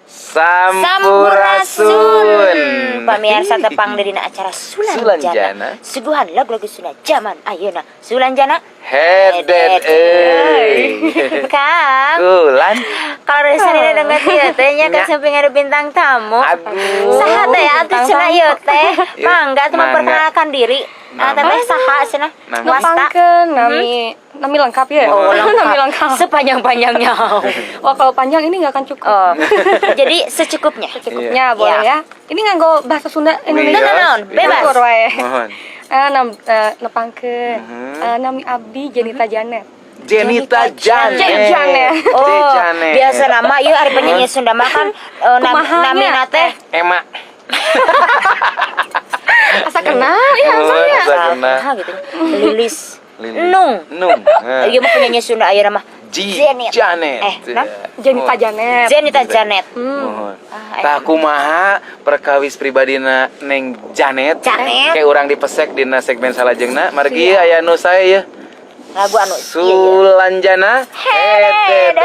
Sampurasun. Pamirsa tepang dari acara Sulanjana. Sulanjana. Suguhan lagu-lagu Sunda zaman ayeuna. Sulanjana. Hedet Kang. Kulan. Kalau dari sana dengar ieu teh nya kan samping ada bintang tamu. Aduh. Saha teh atuh cenah ieu teh? Yuk, Mangga tuh mangga. memperkenalkan diri. Teteh saha cenah? Nama. Wasta. Nami lengkap ya. Oh, Nami lengkap. Sepanjang-panjangnya. Wah, kalau panjang ini nggak akan cukup. Oh. Jadi secukupnya. Cukupnya boleh ya. Ini nganggo bahasa Sunda Indonesia. Naon, bebas. Ukur wae. Mohon. Nepangkeun. Nami abdi Jenita Janet. Jenita Janet. Oh, Janet. biasa nama ieu ari penyanyi Sunda mah kan namina teh Emma. Asa kenal ya Asa saha kenal. gitu. Lilis. Lilis. Nung. Nung. Ieu mah penyanyi Sunda ayeuna mah. Janet. Jenita Janet. Zenita Janet. Mohon. Tah kumaha perkawis pribadina Neng Janet. Janet. Kayak urang dipesek dina segmen salajengna. Margi aya nu sae ya. Lagu anu Sulanjana. Hedet.